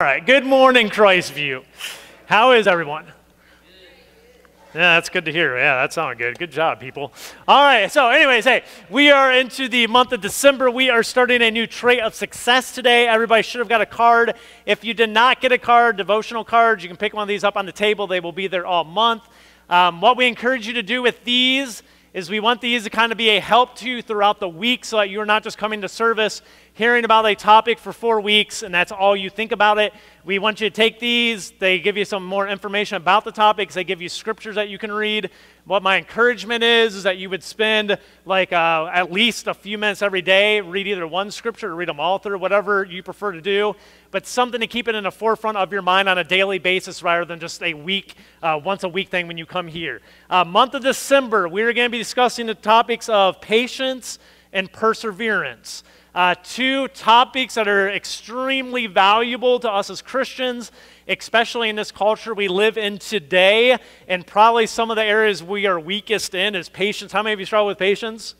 All right, good morning, Christview. How is everyone? Yeah, that's good to hear. Yeah, that sounded good. Good job, people. All right, so anyways, hey, we are into the month of December. We are starting a new trait of success today. Everybody should have got a card. If you did not get a card, devotional cards, you can pick one of these up on the table. They will be there all month. What we encourage you to do with these is we want these to kind of be a help to you throughout the week so that you're not just coming to service, hearing about a topic for 4 weeks, and that's all you think about it. We want you to take these. They give you some more information about the topics. They give you scriptures that you can read. What my encouragement is that you would spend like at least a few minutes every day, read either one scripture or read them all through, whatever you prefer to do, but something to keep it in the forefront of your mind on a daily basis rather than just a week, once a week thing when you come here. Month of December, we're going to be discussing the topics of patience and perseverance. Two topics that are extremely valuable to us as Christians, especially in this culture we live in today, and probably some of the areas we are weakest in is patience. How many of you struggle with patience?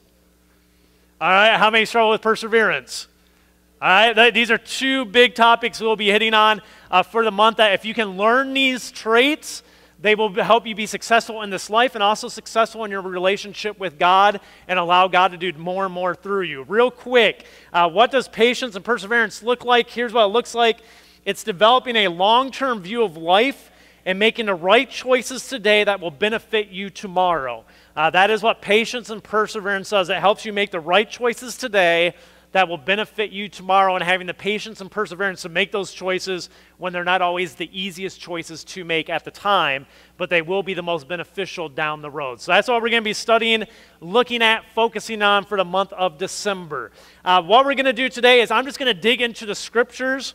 All right, how many struggle with perseverance? All right, these are two big topics we'll be hitting on for the month. That if you can learn these traits, they will help you be successful in this life and also successful in your relationship with God and allow God to do more and more through you. Real quick, what does patience and perseverance look like? Here's what it looks like. It's developing a long-term view of life and making the right choices today that will benefit you tomorrow. That is what patience and perseverance does. It helps you make the right choices today that will benefit you tomorrow, and having the patience and perseverance to make those choices when they're not always the easiest choices to make at the time, but they will be the most beneficial down the road. So that's what we're going to be studying, looking at, focusing on for the month of December. What we're going to do today is I'm just going to dig into the scriptures,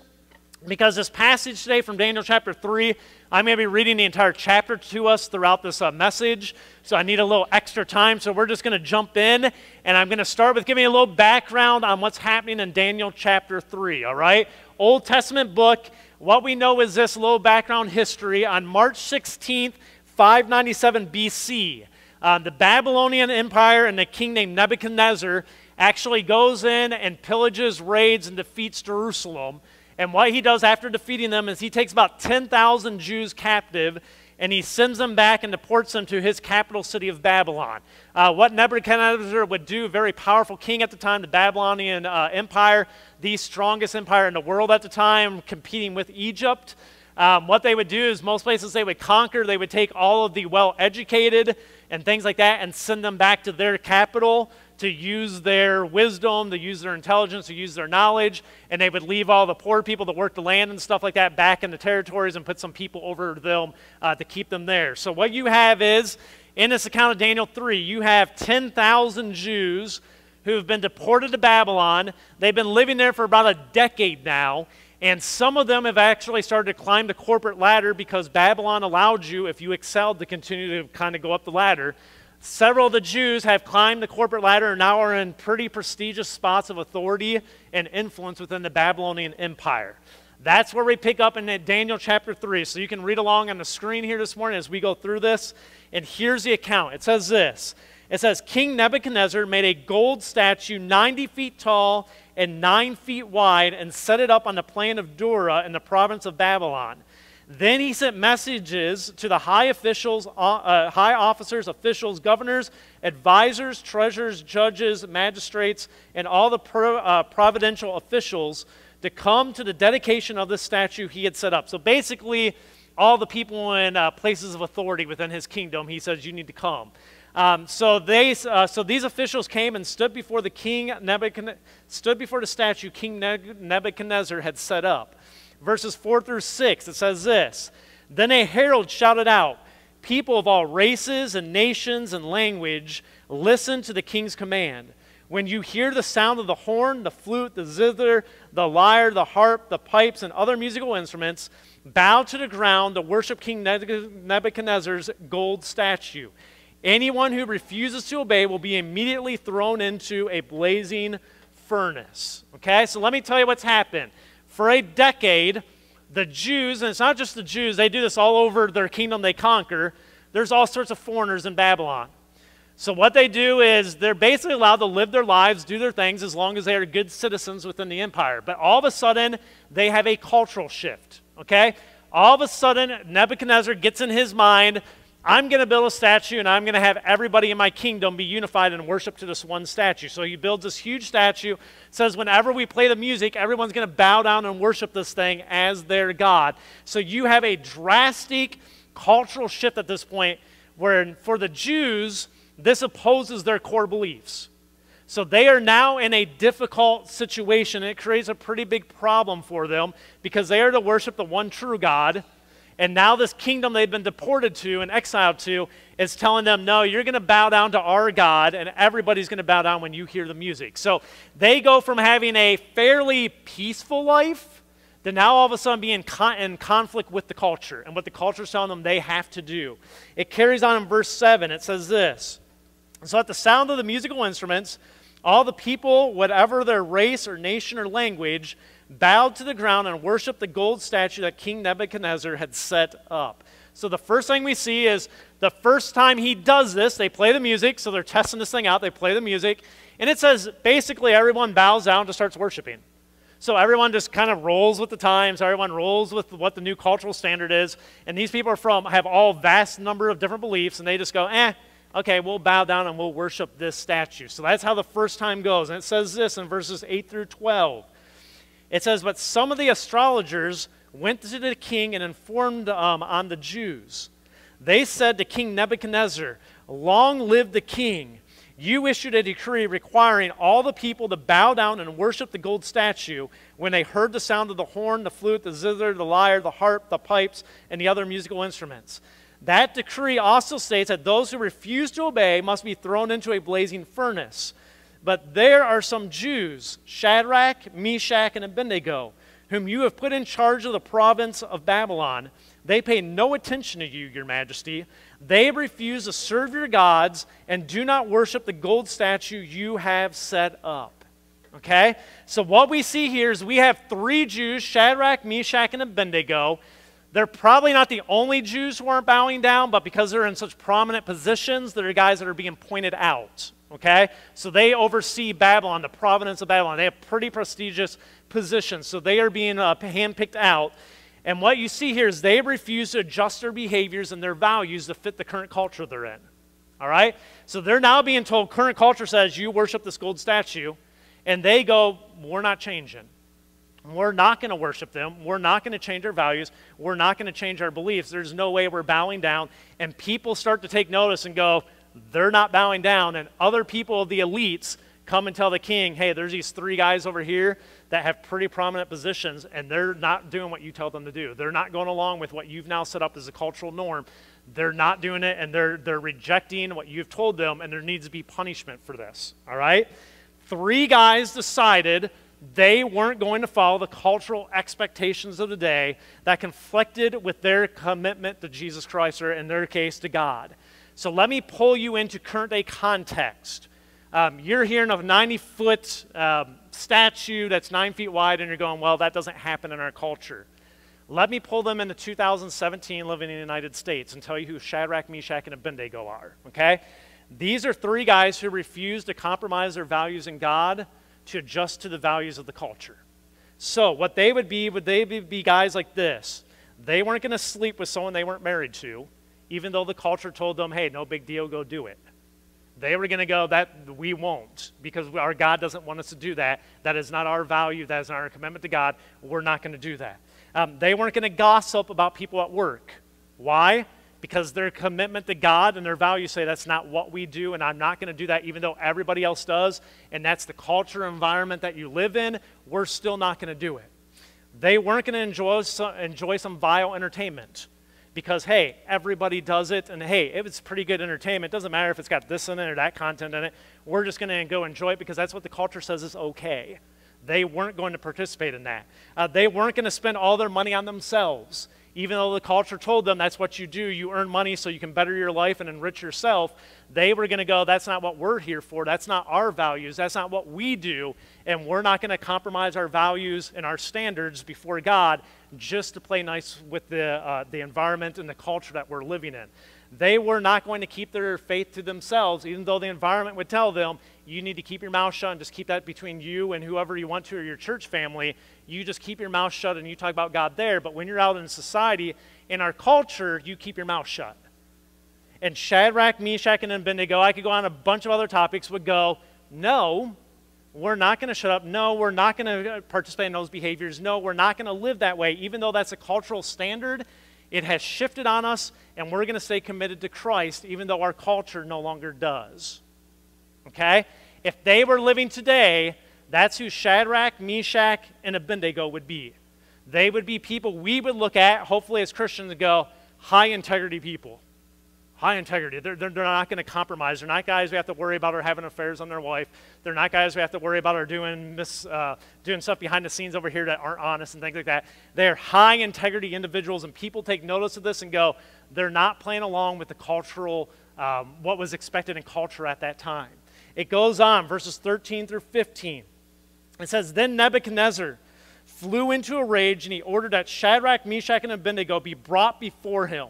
because this passage today from Daniel chapter 3, I'm going to be reading the entire chapter to us throughout this message, so I need a little extra time, so we're just going to jump in, and I'm going to start with giving you a little background on what's happening in Daniel chapter 3, all right? Old Testament book. What we know is this little background history. On March 16th, 597 BC, the Babylonian Empire and the king named Nebuchadnezzar actually goes in and pillages, raids, and defeats Jerusalem. And what he does after defeating them is he takes about 10,000 Jews captive, and he sends them back and deports them to his capital city of Babylon. What Nebuchadnezzar would do, very powerful king at the time, the Babylonian Empire, the strongest empire in the world at the time, competing with Egypt. What they would do is most places they would conquer, they would take all of the well-educated and things like that and send them back to their capital to use their wisdom, to use their intelligence, to use their knowledge, and they would leave all the poor people that work the land and stuff like that back in the territories and put some people over them to keep them there. So what you have is, in this account of Daniel 3, you have 10,000 Jews who have been deported to Babylon. They've been living there for about a decade now, and some of them have actually started to climb the corporate ladder because Babylon allowed you, if you excelled, to continue to kind of go up the ladder. Several of the Jews have climbed the corporate ladder and now are in pretty prestigious spots of authority and influence within the Babylonian Empire. That's where we pick up in Daniel chapter 3. So you can read along on the screen here this morning as we go through this. And here's the account. It says this. It says, King Nebuchadnezzar made a gold statue 90 feet tall and 9 feet wide and set it up on the plain of Dura in the province of Babylon. Then he sent messages to the high officials, high officers, officials, governors, advisors, treasurers, judges, magistrates, and all the providential officials to come to the dedication of the statue he had set up. So basically, all the people in places of authority within his kingdom, he says, you need to come. So these officials came and stood before the statue King Nebuchadnezzar had set up. Verses 4 through 6, it says this. Then a herald shouted out, people of all races and nations and language, listen to the king's command. When you hear the sound of the horn, the flute, the zither, the lyre, the harp, the pipes, and other musical instruments, bow to the ground to worship King Nebuchadnezzar's gold statue. Anyone who refuses to obey will be immediately thrown into a blazing furnace. Okay, so let me tell you what's happened. For a decade, the Jews, and it's not just the Jews, they do this all over their kingdom they conquer. There's all sorts of foreigners in Babylon. So what they do is they're basically allowed to live their lives, do their things, as long as they are good citizens within the empire. But all of a sudden, they have a cultural shift, okay? All of a sudden, Nebuchadnezzar gets in his mind, I'm going to build a statue, and I'm going to have everybody in my kingdom be unified and worship to this one statue. So he builds this huge statue, says whenever we play the music, everyone's going to bow down and worship this thing as their God. So you have a drastic cultural shift at this point, where for the Jews, this opposes their core beliefs. So they are now in a difficult situation. It creates a pretty big problem for them because they are to worship the one true God. And now this kingdom they've been deported to and exiled to is telling them, no, you're going to bow down to our God, and everybody's going to bow down when you hear the music. So they go from having a fairly peaceful life to now all of a sudden being in conflict with the culture and what the culture is telling them they have to do. It carries on in verse 7. It says this. So at the sound of the musical instruments, all the people, whatever their race or nation or language, bowed to the ground and worshiped the gold statue that King Nebuchadnezzar had set up. So the first thing we see is the first time he does this, they play the music, so they're testing this thing out, they play the music, and it says basically everyone bows down and starts worshiping. So everyone just kind of rolls with the times, everyone rolls with what the new cultural standard is, and these people have all vast number of different beliefs, and they just go, okay, we'll bow down and we'll worship this statue. So that's how the first time goes. And it says this in verses 8 through 12. It says, but some of the astrologers went to the king and informed on the Jews. They said to King Nebuchadnezzar, long live the king. You issued a decree requiring all the people to bow down and worship the gold statue when they heard the sound of the horn, the flute, the zither, the lyre, the harp, the pipes, and the other musical instruments. That decree also states that those who refuse to obey must be thrown into a blazing furnace. But there are some Jews, Shadrach, Meshach, and Abednego, whom you have put in charge of the province of Babylon. They pay no attention to you, your majesty. They refuse to serve your gods and do not worship the gold statue you have set up. Okay? So what we see here is we have three Jews, Shadrach, Meshach, and Abednego. They're probably not the only Jews who aren't bowing down, but because they're in such prominent positions, they're guys that are being pointed out, okay? So they oversee Babylon, the province of Babylon. They have pretty prestigious positions, so they are being handpicked out. And what you see here is they refuse to adjust their behaviors and their values to fit the current culture they're in, all right? So they're now being told, current culture says, you worship this gold statue, and they go, we're not changing. We're not going to worship them. We're not going to change our values. We're not going to change our beliefs. There's no way we're bowing down. And people start to take notice and go, they're not bowing down. And other people, the elites, come and tell the king, hey, there's these three guys over here that have pretty prominent positions, and they're not doing what you tell them to do. They're not going along with what you've now set up as a cultural norm. They're not doing it, and they're rejecting what you've told them, and there needs to be punishment for this, all right? Three guys decided they weren't going to follow the cultural expectations of the day that conflicted with their commitment to Jesus Christ, or in their case, to God. So let me pull you into current day context. You're hearing of a 90-foot statue that's 9 feet wide, and you're going, well, that doesn't happen in our culture. Let me pull them into 2017 living in the United States and tell you who Shadrach, Meshach, and Abednego are, okay? These are three guys who refuse to compromise their values in God to adjust to the values of the culture. So what they would be guys like this. They weren't going to sleep with someone they weren't married to, even though the culture told them, hey, no big deal, go do it. They were going to go, that we won't, because our God doesn't want us to do that. That is not our value. That is not our commitment to God. We're not going to do that. They weren't going to gossip about people at work. Why? Because their commitment to God and their values say that's not what we do, and I'm not going to do that even though everybody else does, and that's the culture environment that you live in. We're still not going to do it. They weren't going to enjoy some vile entertainment because, hey, everybody does it, and hey, if it's pretty good entertainment, it doesn't matter if it's got this in it or that content in it. We're just going to go enjoy it because that's what the culture says is okay. They weren't going to participate in that. They weren't going to spend all their money on themselves. Even though the culture told them that's what you do, you earn money so you can better your life and enrich yourself, they were going to go, that's not what we're here for, that's not our values, that's not what we do, and we're not going to compromise our values and our standards before God just to play nice with the environment and the culture that we're living in. They were not going to keep their faith to themselves, even though the environment would tell them, you need to keep your mouth shut and just keep that between you and whoever you want to, or your church family. You just keep your mouth shut and you talk about God there. But when you're out in society, in our culture, you keep your mouth shut. And Shadrach, Meshach, and Abednego, I could go on a bunch of other topics, would go, no, we're not going to shut up. No, we're not going to participate in those behaviors. No, we're not going to live that way. Even though that's a cultural standard, it has shifted on us, and we're going to stay committed to Christ, even though our culture no longer does. Okay? If they were living today, that's who Shadrach, Meshach, and Abednego would be. They would be people we would look at, hopefully as Christians, and go, high-integrity people. High integrity. They're not going to compromise. They're not guys we have to worry about or having affairs on their wife. They're not guys we have to worry about or doing stuff behind the scenes over here that aren't honest and things like that. They're high integrity individuals, and people take notice of this and go, they're not playing along with the cultural, what was expected in culture at that time. It goes on, verses 13 through 15. It says, then Nebuchadnezzar flew into a rage, and he ordered that Shadrach, Meshach, and Abednego be brought before him.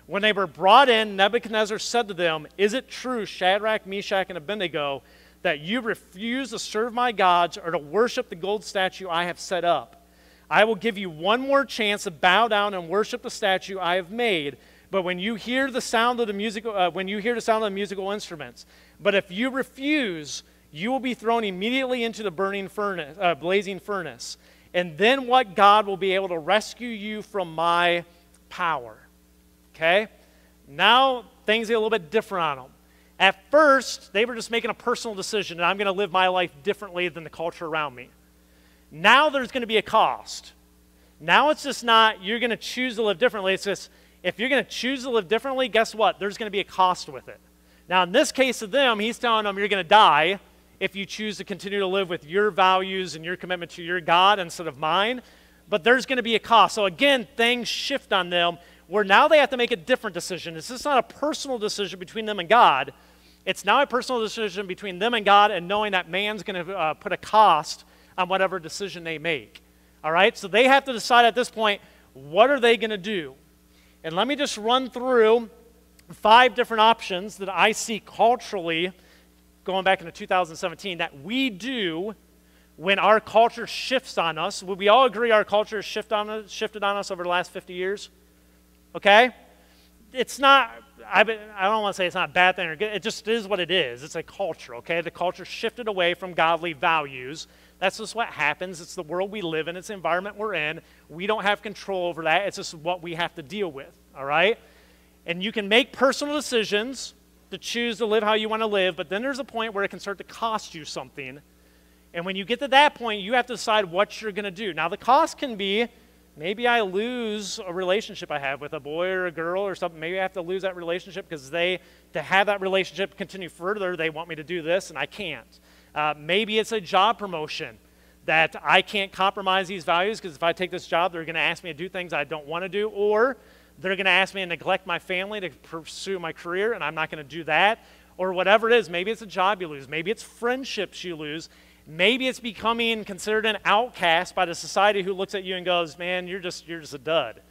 When they were brought in, Nebuchadnezzar said to them, is it true, Shadrach, Meshach, and Abednego, that you refuse to serve my gods or to worship the gold statue I have set up? I will give you one more chance to bow down and worship the statue I have made. But when you hear the sound of the musical instruments, but if you refuse, you will be thrown immediately into the blazing furnace. And then what God will be able to rescue you from my power? Okay? Now things get a little bit different on them. At first, they were just making a personal decision that I'm going to live my life differently than the culture around me. Now there's going to be a cost. Now it's just not you're going to choose to live differently. It's just if you're going to choose to live differently, guess what? There's going to be a cost with it. Now in this case of them, he's telling them you're going to die if you choose to continue to live with your values and your commitment to your God instead of mine. But there's going to be a cost. So again, things shift on them, where now they have to make a different decision. It's just not a personal decision between them and God. It's now a personal decision between them and God, and knowing that man's going to put a cost on whatever decision they make. All right? So they have to decide at this point, what are they going to do? And let me just run through 5 different options that I see culturally, going back into 2017, that we do when our culture shifts on us. Would we all agree our culture has shifted on us over the last 50 years? Okay? It's not, I don't want to say it's not a bad thing or good. It just is what it is. It's a culture, okay? The culture shifted away from godly values. That's just what happens. It's the world we live in. It's the environment we're in. We don't have control over that. It's just what we have to deal with, all right? And you can make personal decisions to choose to live how you want to live, but then there's a point where it can start to cost you something. And when you get to that point, you have to decide what you're going to do. Now, the cost can be, maybe I lose a relationship I have with a boy or a girl or something. Maybe I have to lose that relationship because to have that relationship continue further, they want me to do this and I can't. Maybe it's a job promotion that I can't compromise these values because if I take this job, they're going to ask me to do things I don't want to do, or they're going to ask me to neglect my family to pursue my career, and I'm not going to do that, or whatever it is. Maybe it's a job you lose. Maybe it's friendships you lose. Maybe it's becoming considered an outcast by the society who looks at you and goes, man, you're just a dud.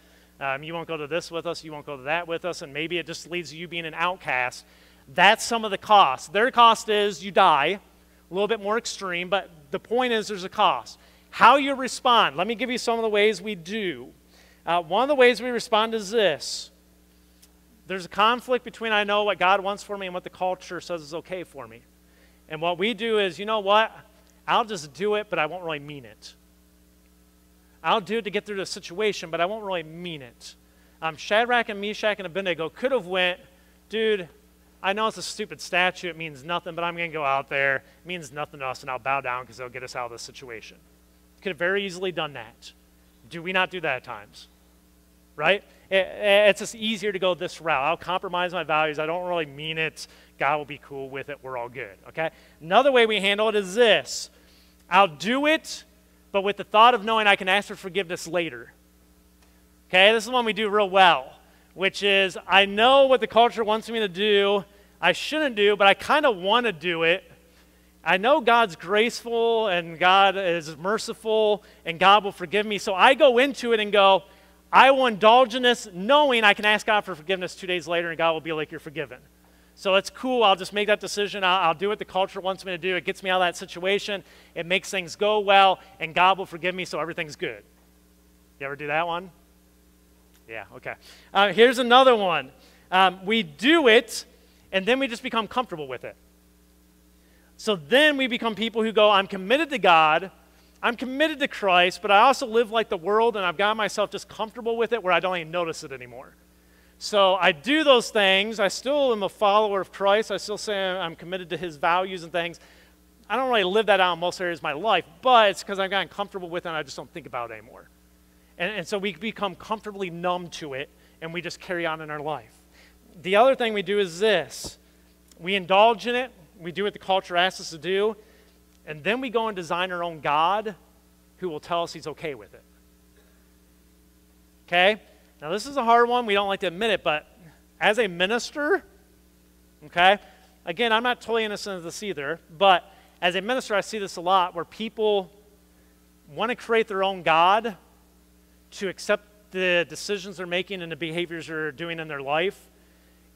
You won't go to this with us, you won't go to that with us, and maybe it just leads to you being an outcast. That's some of the cost. Their cost is you die, a little bit more extreme, but the point is there's a cost. How you respond, let me give you some of the ways we do. One of the ways we respond is this. There's a conflict between I know what God wants for me and what the culture says is okay for me. And what we do is, you know what? I'll just do it, but I won't really mean it. I'll do it to get through the situation, but I won't really mean it. Shadrach and Meshach and Abednego could have went, dude, I know it's a stupid statue, it means nothing, but I'm going to go out there. It means nothing to us, and I'll bow down because it'll get us out of this situation. Could have very easily done that. Do we not do that at times? Right? It's just easier to go this route. I'll compromise my values. I don't really mean it. God will be cool with it. We're all good. Okay? Another way we handle it is this. I'll do it, but with the thought of knowing I can ask for forgiveness later. Okay? This is one we do real well, which is I know what the culture wants me to do. I shouldn't do, but I kind of want to do it. I know God's graceful and God is merciful and God will forgive me. So I go into it and go, I will indulge in this knowing I can ask God for forgiveness 2 days later and God will be like, you're forgiven. So it's cool. I'll just make that decision. I'll do what the culture wants me to do. It gets me out of that situation. It makes things go well, and God will forgive me so everything's good. You ever do that one? Yeah, okay. Here's another one. We do it, and then we just become comfortable with it. So then we become people who go, I'm committed to God, I'm committed to Christ, but I also live like the world, and I've got myself just comfortable with it where I don't even notice it anymore. So I do those things. I still am a follower of Christ. I still say I'm committed to his values and things. I don't really live that out in most areas of my life, but it's because I've gotten comfortable with it and I just don't think about it anymore. And so we become comfortably numb to it, and we just carry on in our life. The other thing we do is this. We indulge in it. We do what the culture asks us to do. And then we go and design our own God who will tell us he's okay with it. Okay? Now, this is a hard one. We don't like to admit it, but as a minister, okay, again, I'm not totally innocent of this either, but as a minister, I see this a lot where people want to create their own God to accept the decisions they're making and the behaviors they're doing in their life.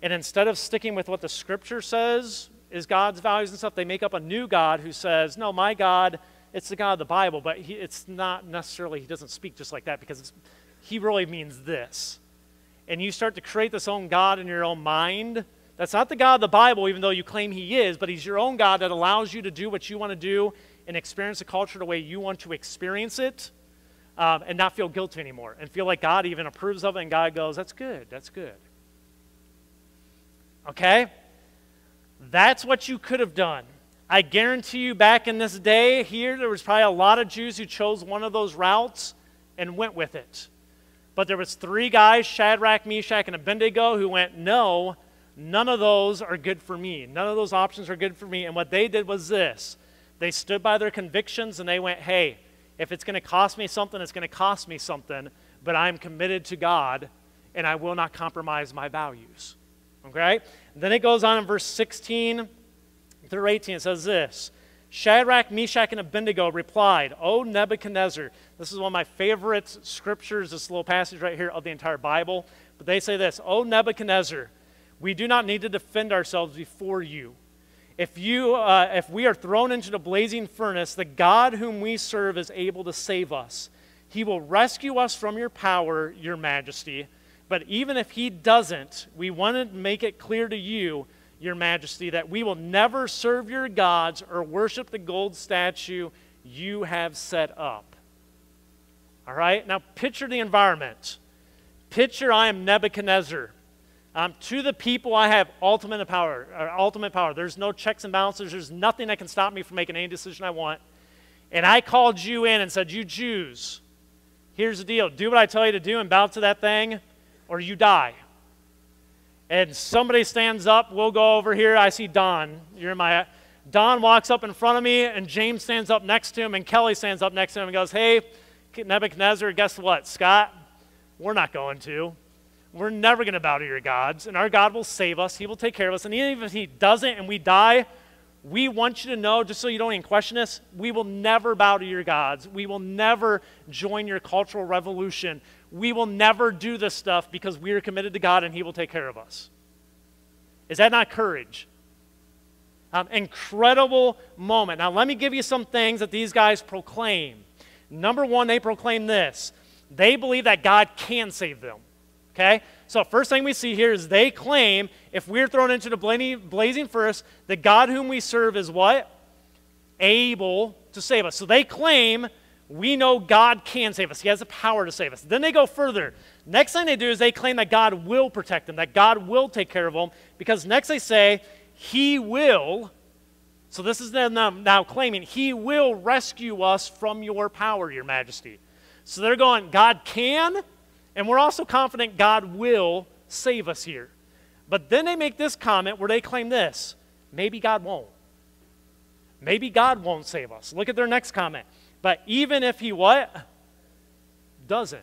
And instead of sticking with what the scripture says is God's values and stuff, they make up a new God who says, no, my God, it's the God of the Bible, but it's not necessarily, he doesn't speak just like that because he really means this. And you start to create this own God in your own mind. That's not the God of the Bible, even though you claim he is, but he's your own God that allows you to do what you want to do and experience the culture the way you want to experience it. And not feel guilty anymore, and feel like God even approves of it, and God goes, that's good, that's good. Okay? That's what you could have done. I guarantee you back in this day here, there was probably a lot of Jews who chose one of those routes and went with it. But there was 3 guys, Shadrach, Meshach, and Abednego, who went, no, none of those are good for me. None of those options are good for me. And what they did was this. They stood by their convictions, and they went, hey, if it's going to cost me something, it's going to cost me something, but I'm committed to God, and I will not compromise my values. Okay? Then it goes on in verse 16 through 18. It says this, Shadrach, Meshach, and Abednego replied, O Nebuchadnezzar. This is one of my favorite scriptures, this little passage right here of the entire Bible. But they say this, O Nebuchadnezzar, we do not need to defend ourselves before you. If we are thrown into the blazing furnace, the God whom we serve is able to save us. He will rescue us from your power, your majesty. But even if he doesn't, we want to make it clear to you, your majesty, that we will never serve your gods or worship the gold statue you have set up. All right? Now picture the environment. Picture I am Nebuchadnezzar. To the people, I have ultimate power. There's no checks and balances. There's nothing that can stop me from making any decision I want. And I called you in and said, you Jews, here's the deal. Do what I tell you to do and bow to that thing, or you die. And somebody stands up. We'll go over here. I see Don. Don walks up in front of me, and James stands up next to him, and Kelly stands up next to him and goes, hey, Nebuchadnezzar, guess what, Scott? We're not going to. We're never going to bow to your gods, and our God will save us. He will take care of us. And even if he doesn't and we die, we want you to know, just so you don't even question this, we will never bow to your gods. We will never join your cultural revolution. We will never do this stuff because we are committed to God and he will take care of us. Is that not courage? Incredible moment. Now, let me give you some things that these guys proclaim. Number one, they proclaim this. They believe that God can save them. Okay? So first thing we see here is they claim if we're thrown into the blazing furnace, the God whom we serve is what? Able to save us. So they claim we know God can save us. He has the power to save us. Then they go further. Next thing they do is they claim that God will protect them, that God will take care of them, because next they say he will, so this is them now claiming, he will rescue us from your power, your majesty. So they're going, God can, and we're also confident God will save us here. But then they make this comment where they claim this, maybe God won't. Maybe God won't save us. Look at their next comment. But even if he what? Doesn't.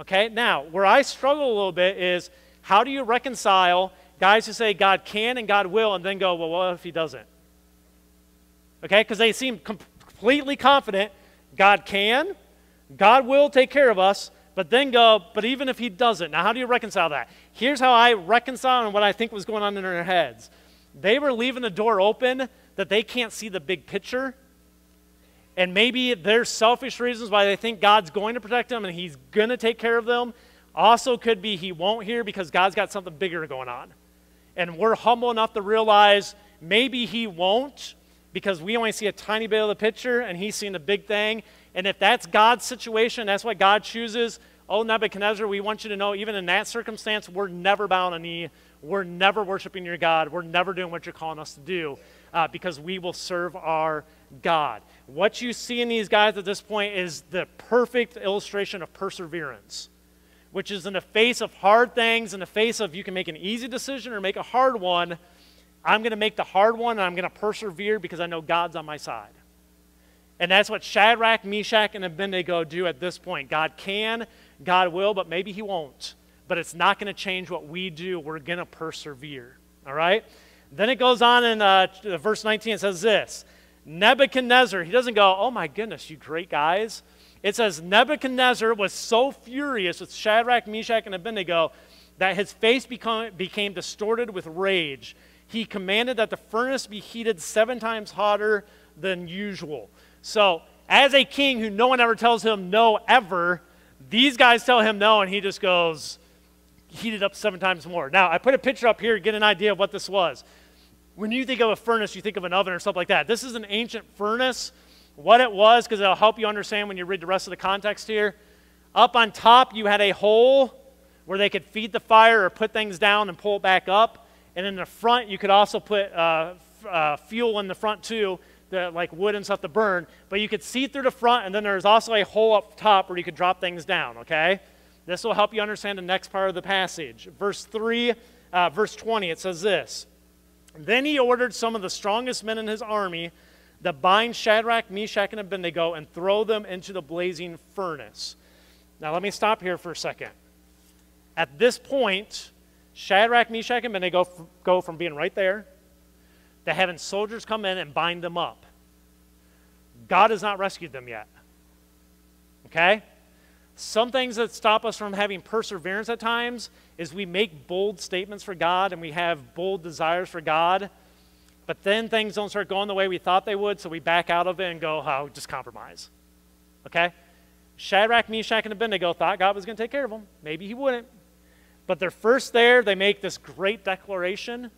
Okay, now, where I struggle a little bit is how do you reconcile guys who say God can and God will and then go, well, what if he doesn't? Okay, because they seem completely confident God can, God will take care of us, but then go, but even if he doesn't, now how do you reconcile that? Here's how I reconcile and what I think was going on in their heads. They were leaving the door open that they can't see the big picture, and maybe there's selfish reasons why they think God's going to protect them and he's going to take care of them. Also could be he won't here because God's got something bigger going on. And we're humble enough to realize maybe he won't because we only see a tiny bit of the picture and he's seeing the big thing. And if that's God's situation, that's what God chooses, oh, Nebuchadnezzar, we want you to know, even in that circumstance, we're never bowing a knee. We're never worshiping your God. We're never doing what you're calling us to do because we will serve our God. What you see in these guys at this point is the perfect illustration of perseverance, which is in the face of hard things, in the face of you can make an easy decision or make a hard one. I'm going to make the hard one, and I'm going to persevere because I know God's on my side. And that's what Shadrach, Meshach, and Abednego do at this point. God can, God will, but maybe he won't. But it's not going to change what we do. We're going to persevere, all right? Then it goes on in verse 19. It says this, Nebuchadnezzar, he doesn't go, oh my goodness, you great guys. It says, Nebuchadnezzar was so furious with Shadrach, Meshach, and Abednego that his face became distorted with rage. He commanded that the furnace be heated 7 times hotter than usual. So, as a king who no one ever tells him no ever, these guys tell him no, and he just goes, heat it up 7 times more. Now, I put a picture up here to get an idea of what this was. When you think of a furnace, you think of an oven or something like that. This is an ancient furnace. What it was, because it'll help you understand when you read the rest of the context here. Up on top, you had a hole where they could feed the fire or put things down and pull it back up. And in the front, you could also put fuel in the front too, like wood and stuff to burn. But you could see through the front, and then there's also a hole up top where you could drop things down, okay? This will help you understand the next part of the passage. Verse 20, it says this. Then he ordered some of the strongest men in his army to bind Shadrach, Meshach, and Abednego and throw them into the blazing furnace. Now let me stop here for a second. At this point, Shadrach, Meshach, and Abednego go from being right there to having soldiers come in and bind them up. God has not rescued them yet. Okay? Some things that stop us from having perseverance at times is we make bold statements for God and we have bold desires for God, but then things don't start going the way we thought they would, so we back out of it and go, oh, just compromise. Okay? Shadrach, Meshach, and Abednego thought God was going to take care of them. Maybe he wouldn't. But they're first there. They make this great declaration.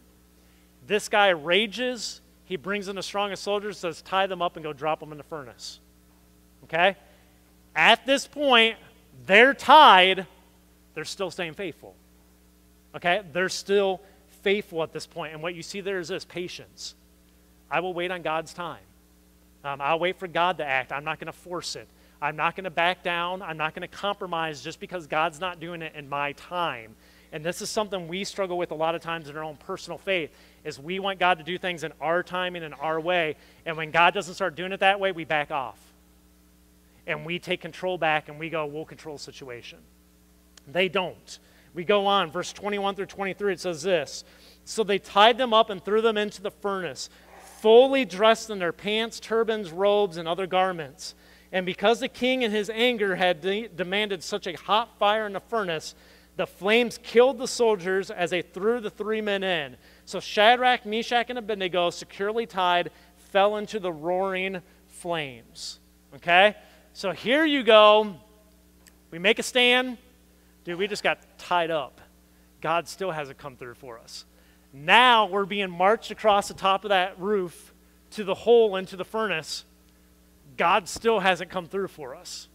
This guy rages. He brings in the strongest soldiers, says, tie them up and go drop them in the furnace. Okay? At this point, they're tied. They're still staying faithful. Okay? They're still faithful at this point. And what you see there is this, patience. I will wait on God's time. I'll wait for God to act. I'm not going to force it. I'm not going to back down. I'm not going to compromise just because God's not doing it in my time. And this is something we struggle with a lot of times in our own personal faith, is we want God to do things in our timing and our way. And when God doesn't start doing it that way, we back off. And we take control back and we go, we'll control the situation. They don't. We go on, verse 21 through 23, it says this. So they tied them up and threw them into the furnace, fully dressed in their pants, turbans, robes, and other garments. And because the king in his anger had demanded such a hot fire in the furnace, the flames killed the soldiers as they threw the 3 men in. So Shadrach, Meshach, and Abednego, securely tied, fell into the roaring flames. Okay? So here you go. We make a stand. Dude, we just got tied up. God still hasn't come through for us. Now we're being marched across the top of that roof to the hole into the furnace. God still hasn't come through for us.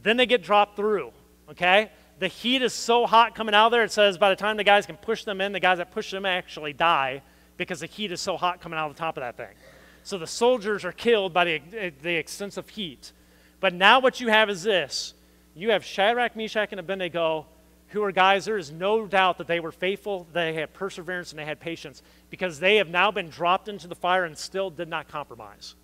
Then they get dropped through, okay? The heat is so hot coming out of there, it says by the time the guys can push them in, the guys that push them actually die because the heat is so hot coming out of the top of that thing. So the soldiers are killed by the extensive heat. But now what you have is this. You have Shadrach, Meshach, and Abednego, who are guys, there is no doubt that they were faithful, they had perseverance, and they had patience, because they have now been dropped into the fire and still did not compromise.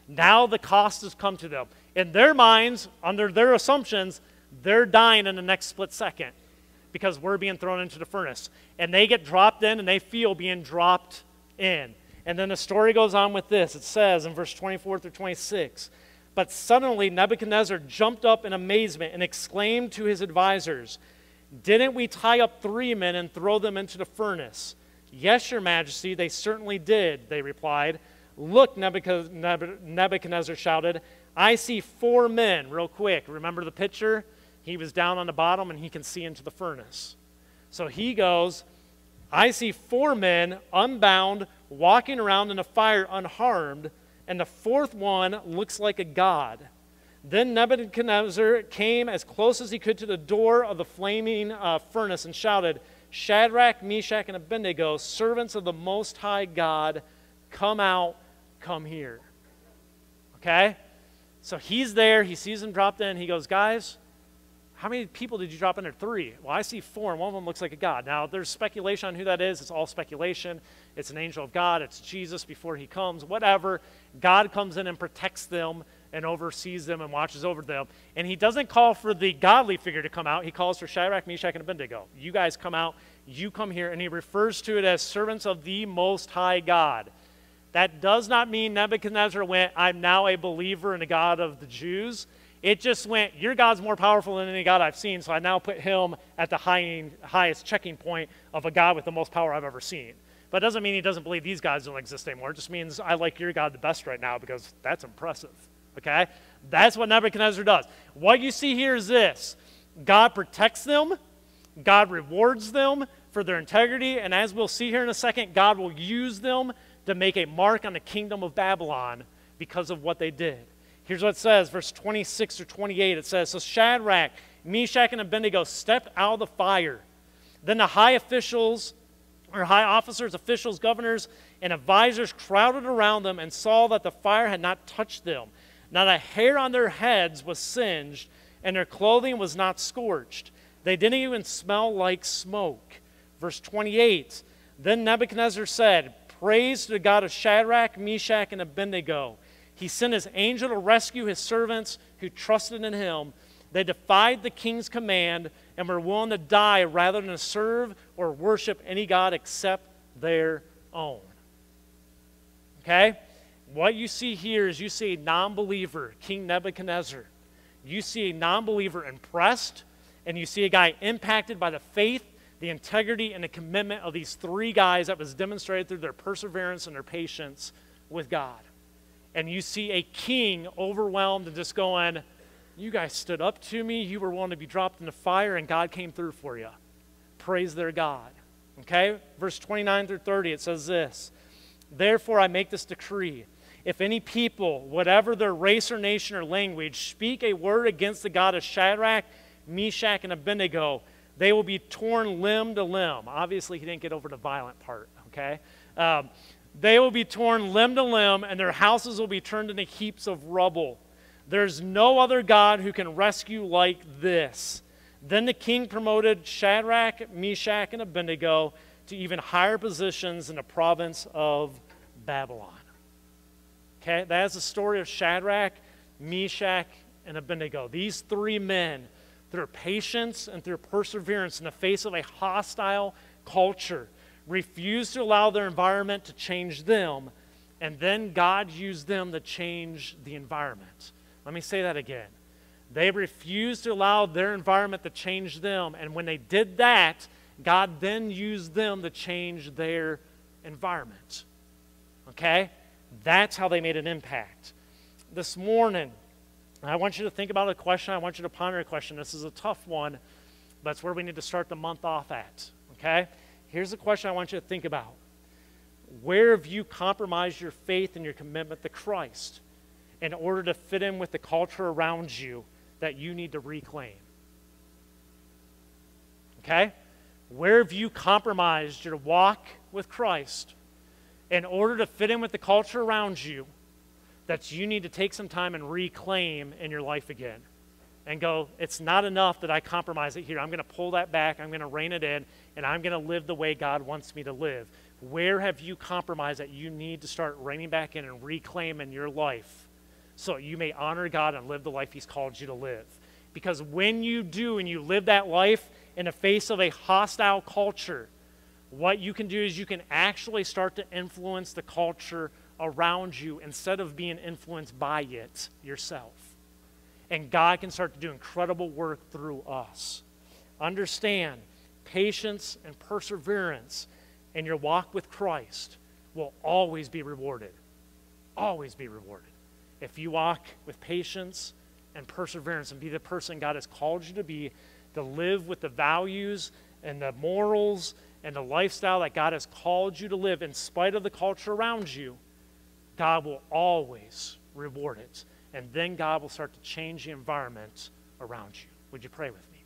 Now the cost has come to them. In their minds, under their assumptions, they're dying in the next split second because we're being thrown into the furnace. And they get dropped in, and they feel being dropped in. And then the story goes on with this. It says in verse 24 through 26, But suddenly Nebuchadnezzar jumped up in amazement and exclaimed to his advisors, "Didn't we tie up 3 men and throw them into the furnace?" "Yes, your majesty, they certainly did," they replied. "Look," Nebuchadnezzar shouted, "I see 4 men." Real quick, remember the picture? He was down on the bottom and he can see into the furnace. So he goes, "I see 4 men unbound, walking around in the fire unharmed, and the 4th one looks like a god." Then Nebuchadnezzar came as close as he could to the door of the flaming furnace and shouted, "Shadrach, Meshach, and Abednego, servants of the Most High God, come out, come here." Okay? So he's there. He sees them dropped in. He goes, "Guys, how many people did you drop in there?" 3. "Well, I see 4, and one of them looks like a god." Now, there's speculation on who that is. It's all speculation. It's an angel of God. It's Jesus before he comes. Whatever. God comes in and protects them and oversees them and watches over them. And he doesn't call for the godly figure to come out. He calls for Shadrach, Meshach, and Abednego. "You guys come out. You come here." And he refers to it as servants of the Most High God. That does not mean Nebuchadnezzar went, "I'm now a believer in the God of the Jews." It just went, "Your God's more powerful than any God I've seen, so I now put him at the highest checking point of a God with the most power I've ever seen." But it doesn't mean he doesn't believe these gods don't exist anymore. It just means I like your God the best right now because that's impressive. Okay? That's what Nebuchadnezzar does. What you see here is this. God protects them. God rewards them for their integrity. And as we'll see here in a second, God will use them to make a mark on the kingdom of Babylon because of what they did. Here's what it says, verse 26 or 28. It says, "So Shadrach, Meshach, and Abednego stepped out of the fire. Then the high officers, officials, governors, and advisors crowded around them and saw that the fire had not touched them. Not a hair on their heads was singed, and their clothing was not scorched. They didn't even smell like smoke." Verse 28, "Then Nebuchadnezzar said, 'Praise to the God of Shadrach, Meshach, and Abednego. He sent his angel to rescue his servants who trusted in him. They defied the king's command and were willing to die rather than to serve or worship any god except their own.'" Okay? What you see here is you see a non-believer, King Nebuchadnezzar. You see a non-believer impressed, and you see a guy impacted by the faith, the integrity, and the commitment of these 3 guys that was demonstrated through their perseverance and their patience with God. And you see a king overwhelmed and just going, "You guys stood up to me. You were willing to be dropped in the fire, and God came through for you." Praise their God. Okay? Verse 29 through 30, it says this, "Therefore I make this decree. If any people, whatever their race or nation or language, speak a word against the God of Shadrach, Meshach, and Abednego, they will be torn limb to limb." Obviously, he didn't get over the violent part, okay? "They will be torn limb to limb, and their houses will be turned into heaps of rubble. There's no other God who can rescue like this." Then the king promoted Shadrach, Meshach, and Abednego to even higher positions in the province of Babylon. Okay, that is the story of Shadrach, Meshach, and Abednego. These 3 men, through patience and through perseverance in the face of a hostile culture, refused to allow their environment to change them, and then God used them to change the environment. Let me say that again. They refused to allow their environment to change them, and when they did that, God then used them to change their environment. Okay? That's how they made an impact. This morning, I want you to think about a question. I want you to ponder a question. This is a tough one, but it's where we need to start the month off at. Okay? Here's the question I want you to think about. Where have you compromised your faith and your commitment to Christ in order to fit in with the culture around you that you need to reclaim? Okay? Where have you compromised your walk with Christ in order to fit in with the culture around you that you need to take some time and reclaim in your life again? And go, "It's not enough that I compromise it here. I'm going to pull that back. I'm going to rein it in, and I'm going to live the way God wants me to live." Where have you compromised that you need to start reining back in and reclaim in your life so you may honor God and live the life He's called you to live? Because when you do and you live that life in the face of a hostile culture, what you can do is you can actually start to influence the culture around you instead of being influenced by it yourself. And God can start to do incredible work through us. Understand, patience and perseverance in your walk with Christ will always be rewarded. Always be rewarded. If you walk with patience and perseverance and be the person God has called you to live with the values and the morals and the lifestyle that God has called you to live in spite of the culture around you, God will always reward it. And then God will start to change the environment around you. Would you pray with me?